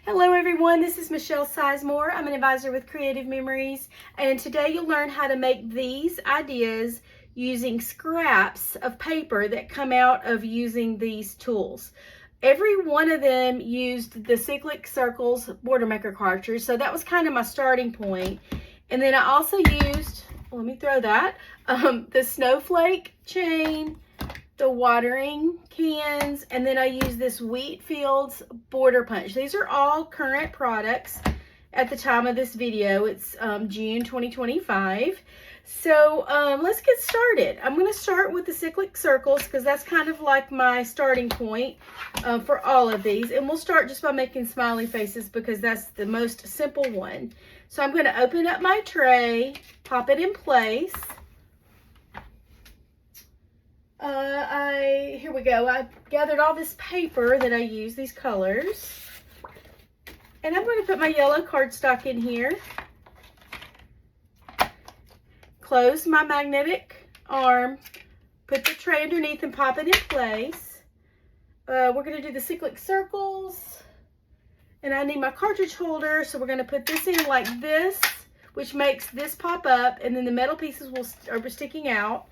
Hello everyone, this is Michelle Sizemore. I'm an advisor with Creative Memories, and today you'll learn how to make these ideas using scraps of paper that come out of using these tools. Every one of them used the Cyclic Circles Border Maker cartridge, so that was kind of my starting point. And then I also used, let me throw that, the snowflake chain, the watering cans, and then I use this Wheatfield's border punch. These are all current products at the time of this video. It's June 2025. So let's get started. I'm going to start with the Cyclic circles because that's kind of like my starting point for all of these. And we'll start just by making smiley faces because that's the most simple one. So I'm going to open up my tray, pop it in place. Here we go. I gathered all this paper that I use, these colors. And I'm going to put my yellow cardstock in here. Close my magnetic arm. Put the tray underneath and pop it in place. We're going to do the Cyclic circles. And I need my cartridge holder, so we're going to put this in like this, which makes this pop up, and then the metal pieces are sticking out.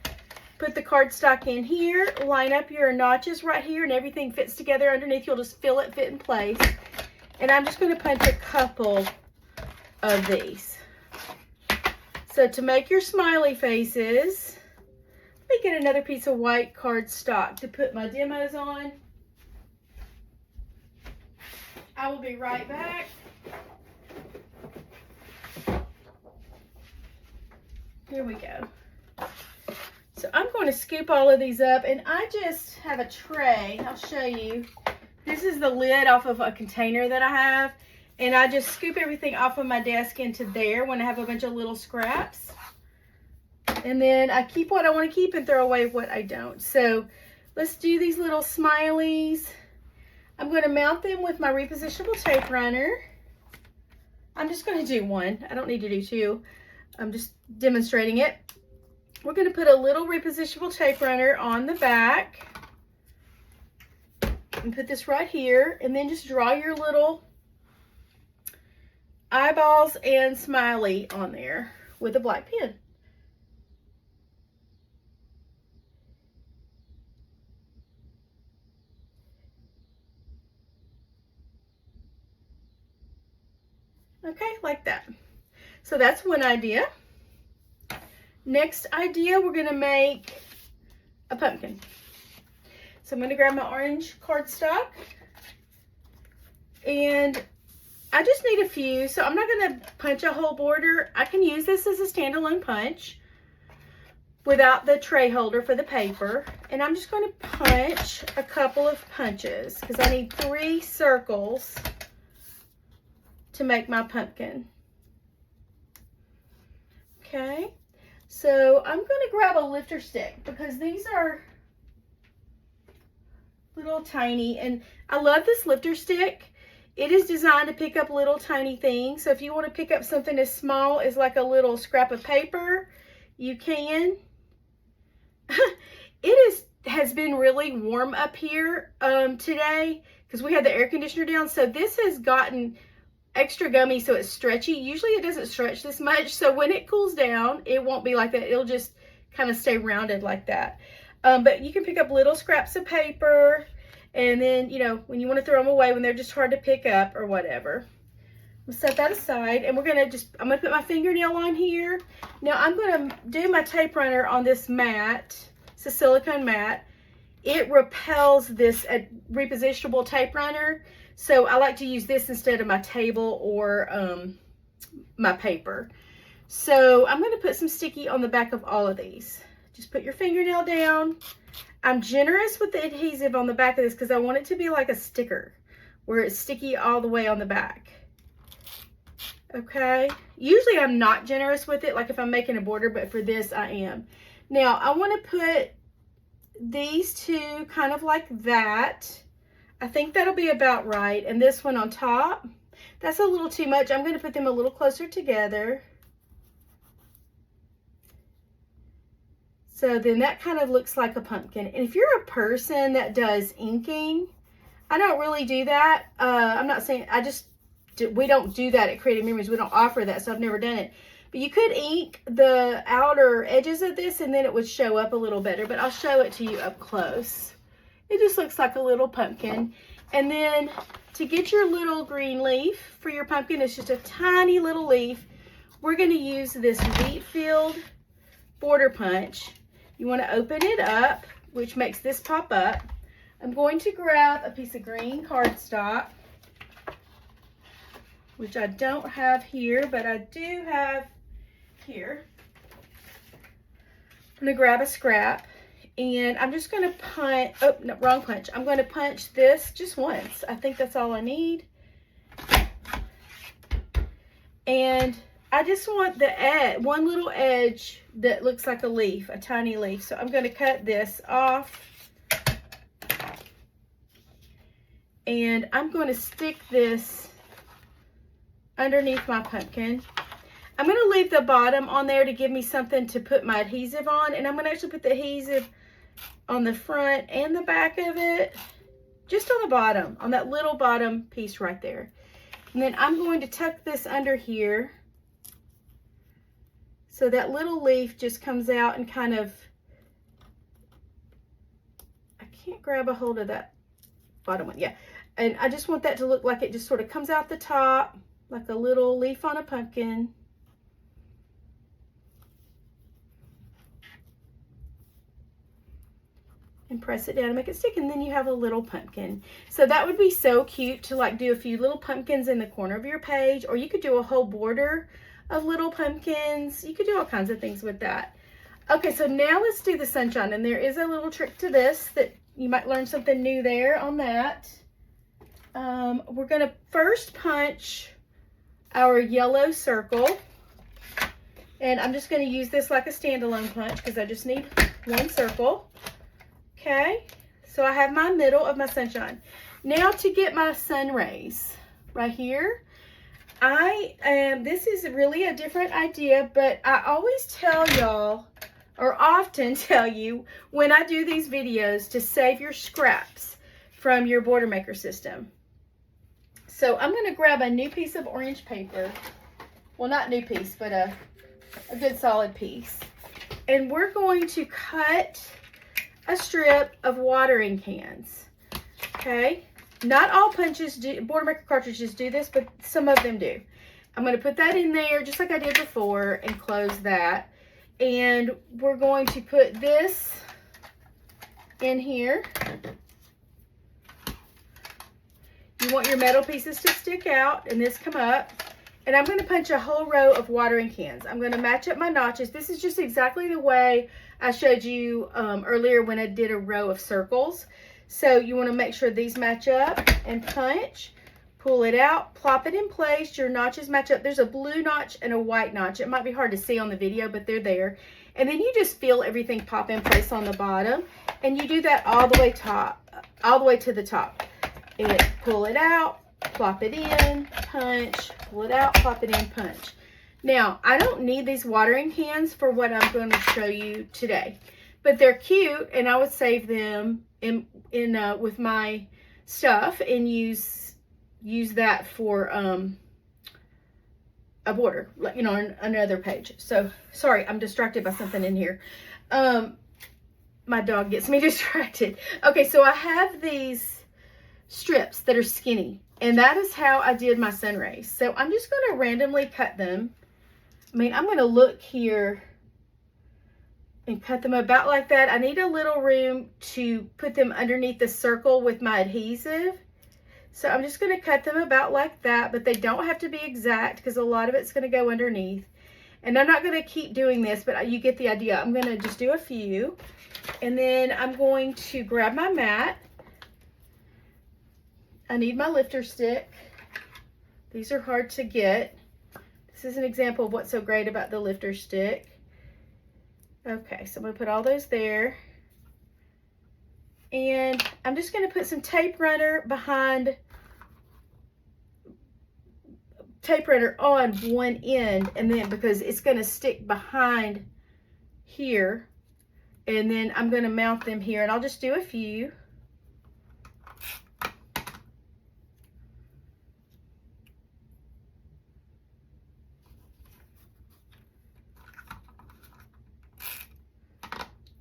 Put the cardstock in here, line up your notches right here, and everything fits together underneath. You'll just feel it fit in place. And I'm just going to punch a couple of these. So to make your smiley faces, let me get another piece of white cardstock to put my demos on. I will be right back. Here we go. So I'm going to scoop all of these up, and I just have a tray. I'll show you. This is the lid off of a container that I have, and I just scoop everything off of my desk into there when I have a bunch of little scraps. And then I keep what I want to keep and throw away what I don't. So let's do these little smileys. I'm going to mount them with my repositionable tape runner. I'm just going to do one. I don't need to do two. I'm just demonstrating it. We're going to put a little repositionable tape runner on the back and put this right here, and then just draw your little eyeballs and smiley on there with a black pen. Okay, like that. So that's one idea. Next idea, we're going to make a pumpkin. So I'm going to grab my orange cardstock, and I just need a few, so I'm not going to punch a whole border. I can use this as a standalone punch without the tray holder for the paper, and I'm just going to punch a couple of punches because I need 3 circles to make my pumpkin. Okay. So I'm going to grab a lifter stick because these are little tiny, and I love this lifter stick. It is designed to pick up little tiny things. So if you want to pick up something as small as like a little scrap of paper, you can. Has been really warm up here today because we had the air conditioner down. So this has gotten extra gummy, so it's stretchy. Usually it doesn't stretch this much, so when it cools down it won't be like that. It'll just kind of stay rounded like that. But you can pick up little scraps of paper, and then when you want to throw them away when they're just hard to pick up or whatever. We'll set that aside, and I'm gonna put my fingernail on here. Now I'm gonna do my tape runner on this mat. It's a silicone mat. It repels this repositionable tape runner. So I like to use this instead of my table or my paper. So I'm going to put some sticky on the back of all of these. Just put your fingernail down. I'm generous with the adhesive on the back of this because I want it to be like a sticker where it's sticky all the way on the back. Okay. Usually I'm not generous with it, like if I'm making a border, but for this I am. Now I want to put these two kind of like that. I think that'll be about right. And this one on top, that's a little too much. I'm going to put them a little closer together. So then that kind of looks like a pumpkin. And if you're a person that does inking, I don't really do that. I'm not saying, I just we don't do that at Creative Memories. We don't offer that, so I've never done it. But you could ink the outer edges of this and then it would show up a little better, but I'll show it to you up close. It just looks like a little pumpkin. And then to get your little green leaf for your pumpkin, it's just a tiny little leaf. We're going to use this Wheatfield border punch. You want to open it up, which makes this pop up. I'm going to grab a piece of green cardstock, which I don't have here, but I do have here. I'm going to grab a scrap, and I'm just going to punch, oh, no, wrong punch. I'm going to punch this just once. I think that's all I need. And I just want the edge, one little edge that looks like a leaf, a tiny leaf. So I'm going to cut this off. And I'm going to stick this underneath my pumpkin. I'm going to leave the bottom on there to give me something to put my adhesive on. And I'm going to actually put the adhesive on the front and the back of it. Just on the bottom, on that little bottom piece right there. And then I'm going to tuck this under here. So that little leaf just comes out and kind of, I can't grab a hold of that bottom one. Yeah. And I just want that to look like it just sort of comes out the top, like a little leaf on a pumpkin. And press it down and make it stick, and then you have a little pumpkin. So that would be so cute to like do a few little pumpkins in the corner of your page, or you could do a whole border of little pumpkins. You could do all kinds of things with that. Okay, so now let's do the sunshine, and there is a little trick to this that you might learn something new there on that. We're gonna first punch our yellow circle, and I'm just gonna use this like a standalone punch because I just need one circle. Okay, so I have my middle of my sunshine. Now to get my sun rays right here, this is really a different idea, but I always tell y'all, or often tell you when I do these videos, to save your scraps from your border maker system. So I'm going to grab a new piece of orange paper. Well, not new piece, but a good solid piece. And we're going to cut a strip of watering cans. Okay, not all punches do, border maker cartridges do this, but some of them do. I'm going to put that in there just like I did before and close that. And we're going to put this in here. You want your metal pieces to stick out and this come up. And I'm going to punch a whole row of watering cans. I'm going to match up my notches. This is just exactly the way I showed you earlier when I did a row of circles. So you want to make sure these match up and punch. Pull it out, plop it in place. Your notches match up. There's a blue notch and a white notch. It might be hard to see on the video, but they're there. And then you just feel everything pop in place on the bottom. And you do that all the way all the way to the top. And pull it out, plop it in, punch, pull it out, plop it in, punch. Now, I don't need these watering cans for what I'm going to show you today, but they're cute, and I would save them in with my stuff and use that for a border, you know, on another page. So sorry, I'm distracted by something in here. My dog gets me distracted. Okay, so I have these strips that are skinny, and that is how I did my sun rays. So I'm just going to randomly cut them. I mean, I'm going to look here and cut them about like that. I need a little room to put them underneath the circle with my adhesive. So I'm just going to cut them about like that, but they don't have to be exact because a lot of it's going to go underneath. And I'm not going to keep doing this, but you get the idea. I'm going to just do a few. And then I'm going to grab my mat. I need my lifter stick. These are hard to get. This is an example of what's so great about the lifter stick. Okay, so I'm going to put all those there. And I'm just going to put some tape runner on one end, and then because it's going to stick behind here. And then I'm going to mount them here, and I'll just do a few.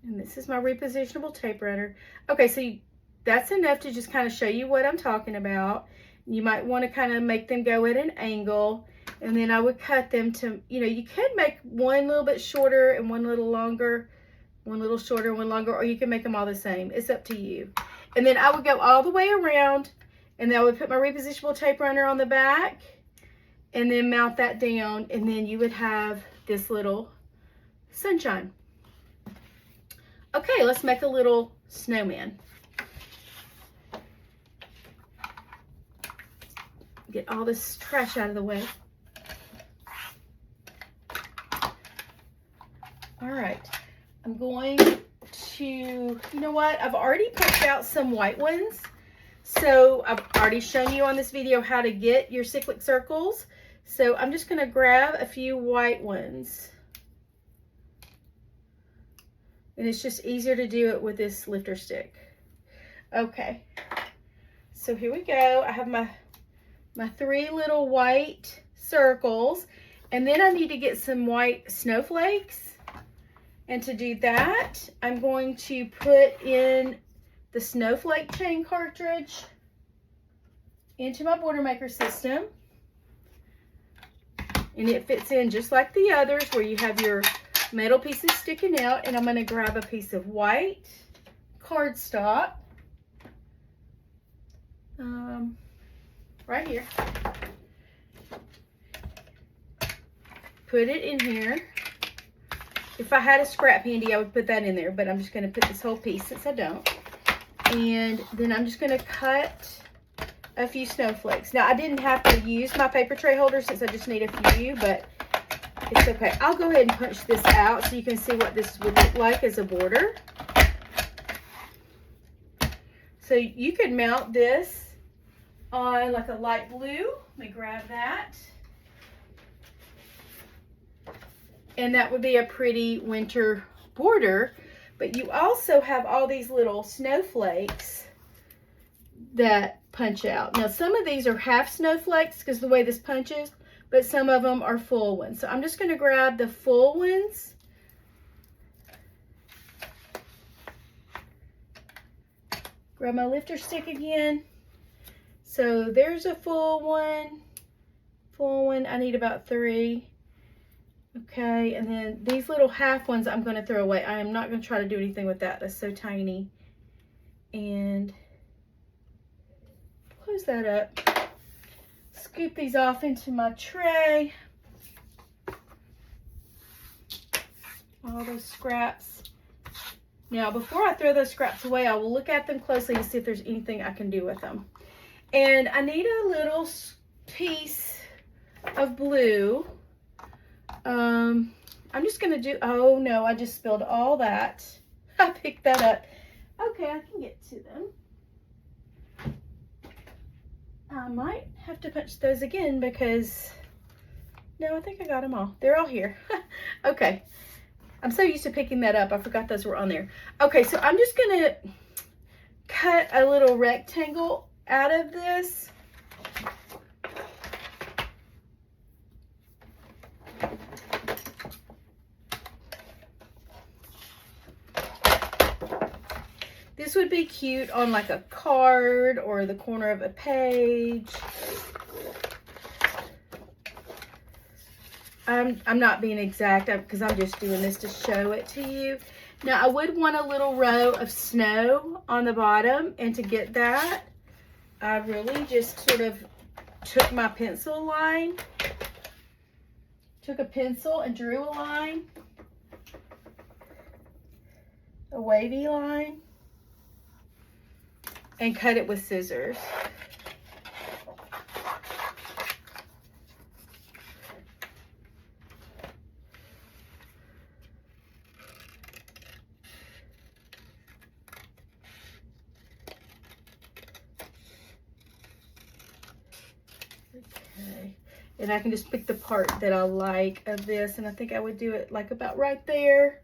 And this is my repositionable tape runner. Okay, so that's enough to just kind of show you what I'm talking about. You might want to kind of make them go at an angle. And then I would cut them to, you know, you could make one little bit shorter and one little longer, one little shorter, one longer, or you can make them all the same. It's up to you. And then I would go all the way around, and then I would put my repositionable tape runner on the back and then mount that down, and then you would have this little sunshine. Okay, let's make a little snowman. Get all this trash out of the way. All right, I'm going to, you know what? I've already picked out some white ones. So I've already shown you on this video how to get your cyclic circles. So I'm just gonna grab a few white ones. And it's just easier to do it with this lifter stick. Okay, so here we go. I have my 3 little white circles, and then I need to get some white snowflakes. And to do that, I'm going to put in the snowflake chain cartridge into my border maker system. And it fits in just like the others where you have your metal pieces sticking out. And I'm going to grab a piece of white cardstock right here. Put it in here. If I had a scrap handy, I would put that in there, but I'm just going to put this whole piece since I don't. And then I'm just going to cut a few snowflakes. Now, I didn't have to use my paper tray holder since I just need a few, but it's okay. I'll go ahead and punch this out so you can see what this would look like as a border. So you could mount this on like a light blue. Let me grab that. And that would be a pretty winter border. But you also have all these little snowflakes that punch out. Now, some of these are half snowflakes because the way this punches, but some of them are full ones. So I'm just going to grab the full ones. Grab my lifter stick again. So there's a full one. Full one. I need about 3. Okay, and then these little half ones I'm going to throw away. I am not going to try to do anything with that. That's so tiny. And close that up. Scoop these off into my tray. All those scraps. Now, before I throw those scraps away, I will look at them closely and see if there's anything I can do with them. And I need a little piece of blue. I'm just going to do, oh no, I just spilled all that. I picked that up. Okay, I can get to them. I might have to punch those again because, no, I think I got them all. They're all here. Okay. I'm so used to picking that up. I forgot those were on there. Okay, so I'm just going to cut a little rectangle out of this. This would be cute on like a card or the corner of a page. I'm not being exact because I'm just doing this to show it to you. Now I would want a little row of snow on the bottom, and to get that, I really just sort of took my pencil line, took a pencil and drew a line, a wavy line, and cut it with scissors. Okay, and I can just pick the part that I like of this, and I think I would do it like about right there.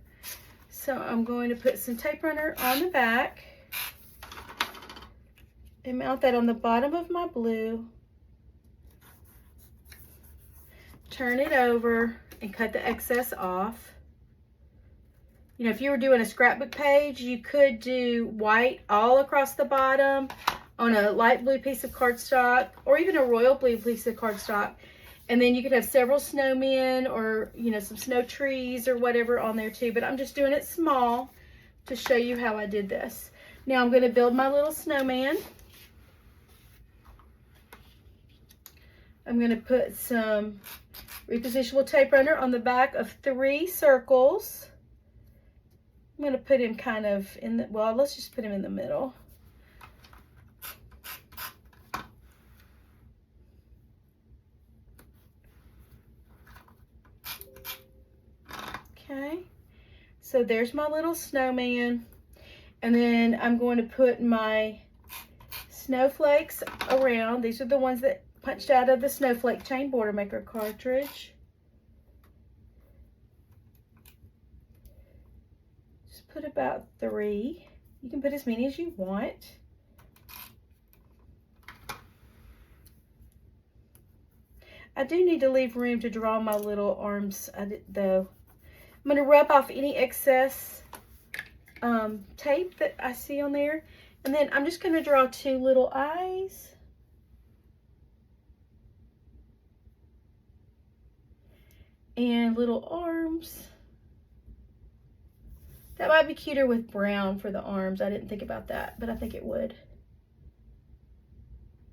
So I'm going to put some tape runner on the back and mount that on the bottom of my blue. Turn it over and cut the excess off. you know, if you were doing a scrapbook page, you could do white all across the bottom on a light blue piece of cardstock, or even a royal blue piece of cardstock. And then you could have several snowmen, or, you know, some snow trees or whatever on there too. But I'm just doing it small to show you how I did this. Now I'm going to build my little snowman. I'm going to put some repositionable tape runner on the back of 3 circles. I'm going to put him kind of in the, well, let's just put him in the middle. Okay, so there's my little snowman. And then I'm going to put my snowflakes around. These are the ones that punched out of the Snowflake Chain Border Maker cartridge. Just put about 3. You can put as many as you want. I do need to leave room to draw my little arms though. I'm going to rub off any excess tape that I see on there. And then I'm just going to draw 2 little eyes. And little arms. That might be cuter with brown for the arms. I didn't think about that, but I think it would.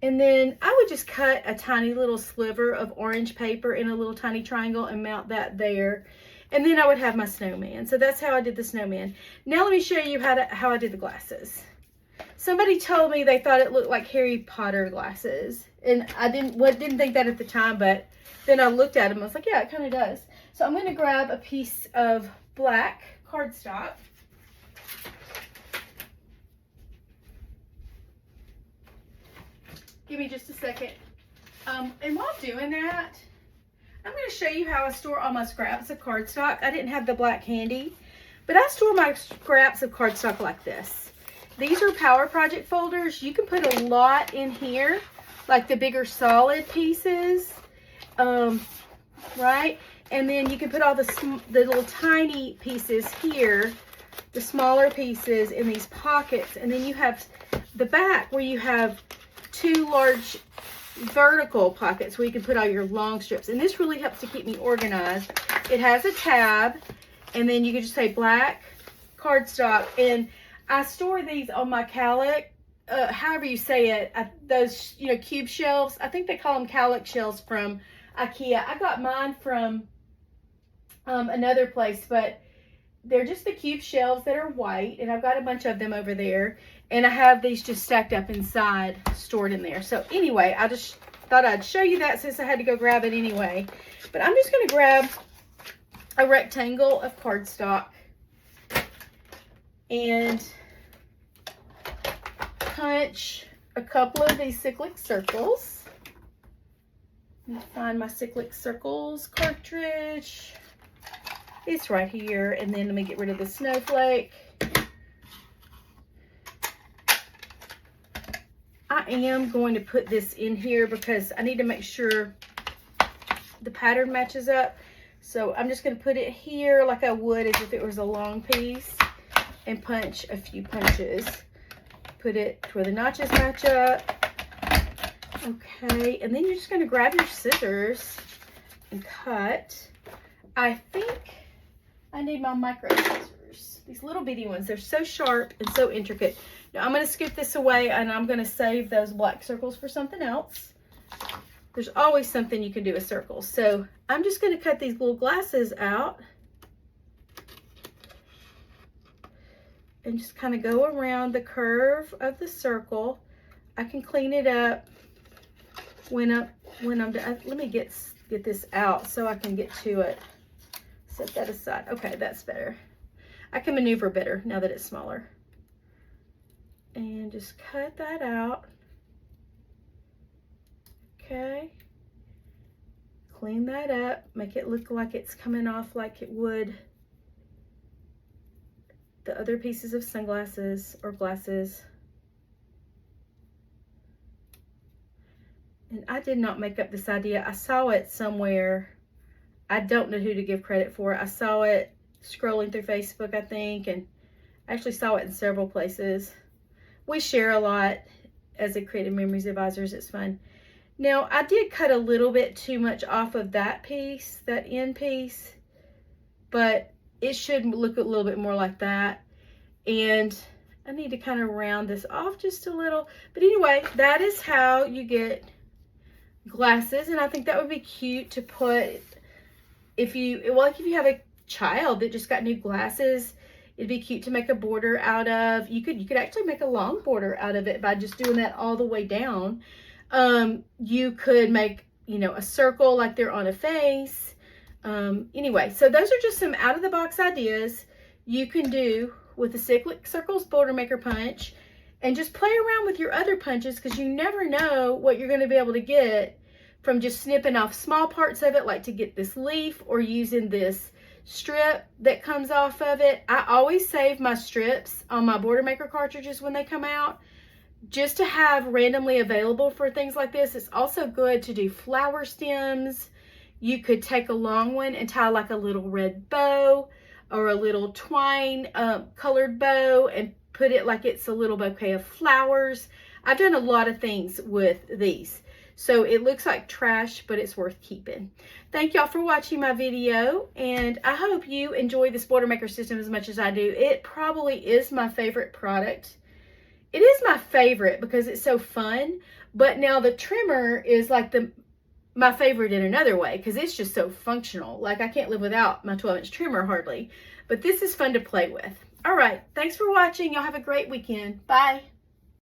And then I would just cut a tiny little sliver of orange paper in a little tiny triangle and mount that there. And then I would have my snowman. So that's how I did the snowman. Now let me show you how I did the glasses. Somebody told me they thought it looked like Harry Potter glasses. And I didn't think that at the time, but then I looked at them. I was like, yeah, it kind of does. So I'm going to grab a piece of black cardstock. Give me just a second. And while doing that, I'm going to show you how I store all my scraps of cardstock. I didn't have the black handy, but I store my scraps of cardstock like this. These are Power Project folders. You can put a lot in here, like the bigger solid pieces, right? And then you can put all the little tiny pieces here, the smaller pieces in these pockets. And then you have the back where you have 2 large vertical pockets where you can put all your long strips. And this really helps to keep me organized. It has a tab, and then you can just say black cardstock. And I store these on my Cyclic, however you say it, those, you know, cube shelves. I think they call them Cyclic shelves from IKEA. I got mine from another place, but they're just the cube shelves that are white, and I've got a bunch of them over there, and I have these just stacked up inside, stored in there. So anyway, I just thought I'd show you that since I had to go grab it anyway. But I'm just going to grab a rectangle of cardstock and punch a couple of these Cyclic circles. Let me find my Cyclic circles cartridge. It's right here. And then let me get rid of the snowflake. I am going to put this in here because I need to make sure the pattern matches up. So I'm just going to put it here like I would as if it was a long piece and punch a few punches. Put it to where the notches match up. Okay, and then you're just going to grab your scissors and cut. I think I need my micro scissors. These little bitty ones. They're so sharp and so intricate. Now I'm going to scoop this away, and I'm going to save those black circles for something else. There's always something you can do with circles. So I'm just going to cut these little glasses out and just kind of go around the curve of the circle. I can clean it up when I'm done. Let me get this out so I can get to it. Set that aside. Okay, that's better. I can maneuver better now that it's smaller. And just cut that out. Okay. Clean that up. Make it look like it's coming off like it would the other pieces of sunglasses or glasses. And I did not make up this idea. I saw it somewhere. I don't know who to give credit for. I saw it scrolling through Facebook, I think, and actually saw it in several places. We share a lot as a Creative Memories Advisors. It's fun. Now, I did cut a little bit too much off of that piece, that end piece, but it should look a little bit more like that. And I need to kind of round this off just a little. But anyway, that is how you get glasses. And I think that would be cute to put if you have a child that just got new glasses. It'd be cute to make a border out of. You could actually make a long border out of it by just doing that all the way down. You could make, a circle like they're on a face. Anyway, so those are just some out of the box ideas you can do with the Cyclic Circles Border Maker Punch, and just play around with your other punches, because you never know what you're going to be able to get from just snipping off small parts of it, like to get this leaf, or using this strip that comes off of it. I always save my strips on my Border Maker cartridges when they come out, just to have randomly available for things like this. It's also good to do flower stems. You could take a long one and tie like a little red bow or a little twine colored bow and put it like it's a little bouquet of flowers. I've done a lot of things with these. So it looks like trash, but it's worth keeping. Thank y'all for watching my video, and I hope you enjoy this Border Maker system as much as I do. It probably is my favorite product. It is my favorite because it's so fun, but now the trimmer is like my favorite in another way, because it's just so functional. Like, I can't live without my 12-inch trimmer hardly, but this is fun to play with. All right, thanks for watching. Y'all have a great weekend. Bye.